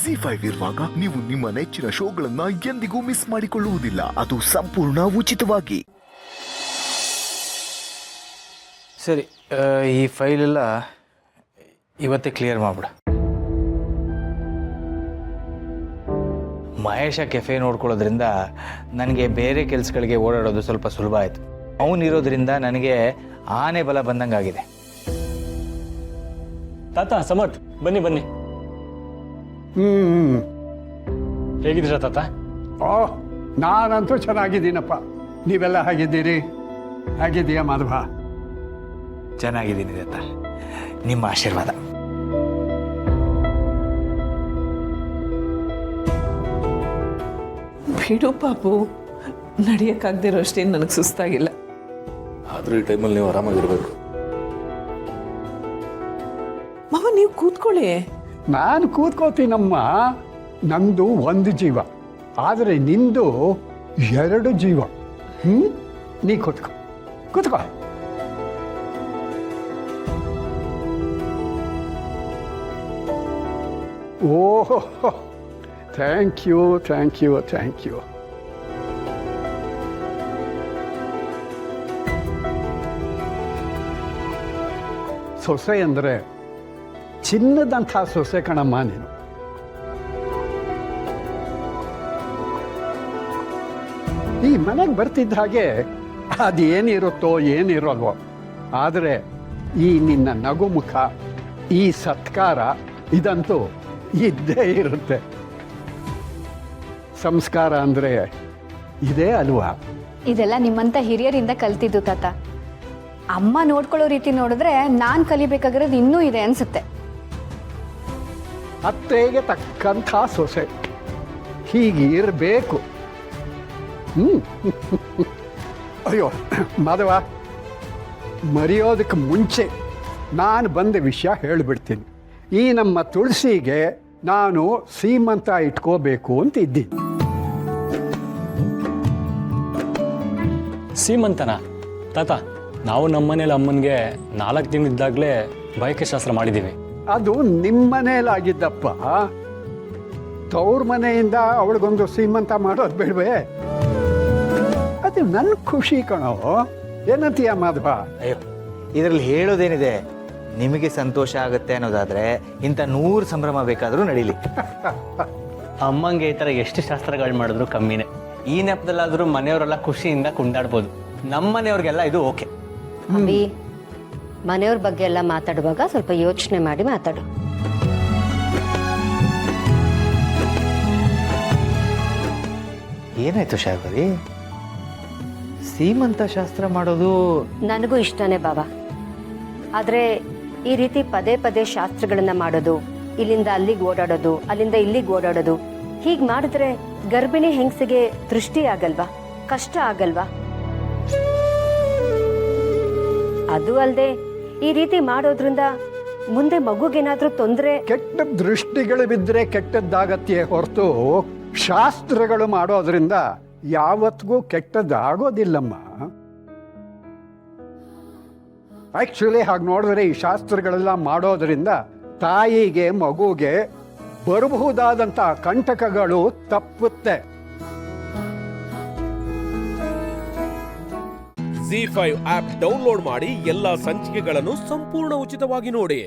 ZEE5 ಇರುವಾಗ ನೀವು ನಿಮ್ಮ ನೆಚ್ಚಿನ ಶೋಗಳನ್ನ ಎಂದಿಗೂ ಮಿಸ್ ಮಾಡಿಕೊಳ್ಳುವುದಿಲ್ಲ. ಅದು ಸಂಪೂರ್ಣ ಉಚಿತವಾಗಿ. ಸರಿ, ಈ ಫೈಲೆಲ್ಲ ಇವತ್ತೇ ಕ್ಲಿಯರ್ ಮಾಡ್ಬಿಡ. ಮಹೇಶ ಕೆಫೆ ನೋಡ್ಕೊಳ್ಳೋದ್ರಿಂದ ನನಗೆ ಬೇರೆ ಕೆಲಸಗಳಿಗೆ ಓಡಾಡೋದು ಸ್ವಲ್ಪ ಸುಲಭ ಆಯಿತು. ಅವನಿರೋದ್ರಿಂದ ನನಗೆ ಆನೆ ಬಲ ಬಂದಂಗಾಗಿದೆ. ತಾತ ಸಮರ್ಥ್, ಬನ್ನಿ ಬನ್ನಿ. ಹೇಗಿದ್ದೀರಾ ತಾತ? ನಾನಂತೂ ಚೆನ್ನಾಗಿದ್ದೀನಪ್ಪ. ನೀವೆಲ್ಲ ಹೇಗಿದ್ದೀರಿ? ಹೇಗಿದ್ದೀಯಾ ಮಾಧವ? ಚೆನ್ನಾಗಿದ್ದೀನಿ ತಾತ, ನಿಮ್ಮ ಆಶೀರ್ವಾದ. ಬಿಡು ಪಾಪು, ನಡೆಯೋಕ್ಕಾಗದಿರೋ ಅಷ್ಟೇನು ನನಗೆ ಸುಸ್ತಾಗಿಲ್ಲ. ಆದರೂ ಈ ಟೈಮಲ್ಲಿ ನೀವು ಆರಾಮಾಗಿರ್ಬೇಕು. ಮಾವ, ನೀವು ಕೂತ್ಕೊಳ್ಳಿ. ನಾನು ಕೂತ್ಕೋತೀನಮ್ಮ. ನಂದು ಒಂದು ಜೀವ, ಆದರೆ ನಿಂದು 2 ಜೀವ. ನೀ ಕೂತ್ಕೋ ಕೂತ್ಕೋ. ಓಹೋ, thank you thank you thank you. ಸೊಸೆ ಅಂದರೆ ಚಿನ್ನದಂಥ ಸೊಸೆ ಕಣಮ್ಮ ನೀನು. ಈ ಮನೆಗೆ ಬರ್ತಿದ್ದ ಹಾಗೆ ಅದೇನಿರುತ್ತೋ ಏನಿರೋಲ್ವೋ, ಆದರೆ ಈ ನಿನ್ನ ನಗುಮುಖ, ಈ ಸತ್ಕಾರ ಇದಂತೂ ಇದ್ದೇ ಇರುತ್ತೆ. ಸಂಸ್ಕಾರ ಅಂದರೆ ಇದೇ ಅಲ್ವಾ? ಇದೆಲ್ಲ ನಿಮ್ಮಂಥ ಹಿರಿಯರಿಂದ ಕಲ್ತಿದ್ದು ತಾತ. ಅಮ್ಮ ನೋಡ್ಕೊಳ್ಳೋ ರೀತಿ ನೋಡಿದ್ರೆ ನಾನು ಕಲಿಬೇಕಾಗಿರೋದು ಇನ್ನೂ ಇದೆ ಅನ್ಸುತ್ತೆ. ಅತ್ತೆಗೆ ತಕ್ಕಂಥ ಸೊಸೆ ಹೀಗಿರಬೇಕು. ಅಯ್ಯೋ ಮಾಧವ, ಮರೆಯೋದಕ್ಕೆ ಮುಂಚೆ ನಾನು ಬಂದ ವಿಷಯ ಹೇಳಿಬಿಡ್ತೀನಿ. ಈ ನಮ್ಮ ತುಳಸಿಗೆ ನಾನು ಸೀಮಂತ ಇಟ್ಕೋಬೇಕು ಅಂತ ಇದ್ದೀನಿ. ಸೀಮಂತನ? ತಾತ, ನಾವು ನಮ್ಮ ಮನೇಲಿ ಅಮ್ಮನಿಗೆ 4 ತಿಂಗಳಿದ್ದಾಗಲೇ ಬಯಕೆ ಶಾಸ್ತ್ರ ಮಾಡಿದ್ದೀವಿ. ಅದು ನಿಮ್ಮನೇಲಾಗಿದ್ದಪ್ಪ. ತವ್ರ ಮನೆಯಿಂದ ಅವಳಿಗೊಂದು ಸೀಮಂತ ಮಾಡೋದು ಬೇಡವೇ? ಅದು ನನ್ನ ಖುಷಿ ಕಣೋ. ಏನಂತೀಯ ಮಾಧವ? ಅಯ್ಯೋ, ಇದರಲ್ಲಿ ಹೇಳೋದೇನಿದೆ? ನಿಮಗೆ ಸಂತೋಷ ಆಗುತ್ತೆ ಅನ್ನೋದಾದರೆ ಇಂಥ 100 ಸಂಭ್ರಮ ಬೇಕಾದರೂ ನಡೀಲಿ. ಅಮ್ಮಂಗೆ ಈ ಥರ ಎಷ್ಟು ಶಾಸ್ತ್ರಗಳು ಮಾಡಿದ್ರು ಕಮ್ಮಿನೇ. ಈ ನೆಪದಲ್ಲಾದರೂ ಮನೆಯವರೆಲ್ಲ ಖುಷಿಯಿಂದ ಕುಂದಾಡ್ಬೋದು. ನಮ್ಮ ಮನೆಯವ್ರಿಗೆಲ್ಲ ಇದು ಓಕೆ. ಅಭಿ, ಮನೆಯವ್ರ ಬಗ್ಗೆ ಎಲ್ಲ ಮಾತಾಡುವಾಗ ಸ್ವಲ್ಪ ಯೋಚನೆ ಮಾಡಿ ಮಾತಾಡು. ಏನಾಯ್ತು ಶಾರ್ವರಿ? ಸೀಮಂತ ಶಾಸ್ತ್ರ ಮಾಡೋದು ನನಗೂ ಇಷ್ಟನೇ ಬಾಬಾ. ಆದರೆ ಈ ರೀತಿ ಪದೇ ಪದೇ ಶಾಸ್ತ್ರಗಳನ್ನ ಮಾಡೋದು, ಇಲ್ಲಿಂದ ಅಲ್ಲಿಗೆ ಓಡಾಡೋದು, ಅಲ್ಲಿಂದ ಇಲ್ಲಿಗೆ ಓಡಾಡೋದು, ಹೀಗೆ ಮಾಡಿದ್ರೆ ಗರ್ಭಿಣಿ ಹೆಂಗಸಿಗೆ ದೃಷ್ಟಿ ಆಗಲ್ವಾ? ಕಷ್ಟ ಆಗಲ್ವಾ? ಅದು ಅಲ್ಲದೆ ಈ ರೀತಿ ಮಾಡೋದ್ರಿಂದ ಮುಂದೆ ಮಗುಗೇನಾದ್ರೂ ತೊಂದರೆ. ಕೆಟ್ಟ ದೃಷ್ಟಿಗಳು ಬಿದ್ದರೆ ಕೆಟ್ಟದ್ದಾಗತ್ತೆ ಹೊರತು ಶಾಸ್ತ್ರಗಳು ಮಾಡೋದ್ರಿಂದ ಯಾವತ್ತಿಗೂ ಕೆಟ್ಟದ್ದಾಗೋದಿಲ್ಲಮ್ಮ. ಆಕ್ಚುಲಿ ಹಾಗೆ ನೋಡಿದ್ರೆ ಈ ಶಾಸ್ತ್ರಗಳೆಲ್ಲ ಮಾಡೋದ್ರಿಂದ ತಾಯಿಗೆ ಮಗುಗೆ ಬರಬಹುದಾದಂಥ ಕಂಟಕಗಳು ತಪ್ಪುತ್ತೆ. ZEE5 ಆಪ್ ಡೌನ್ಲೋಡ್ ಮಾಡಿ ಎಲ್ಲಾ ಸಂಚಿಕೆಗಳನ್ನು ಸಂಪೂರ್ಣ ಉಚಿತವಾಗಿ ನೋಡಿ.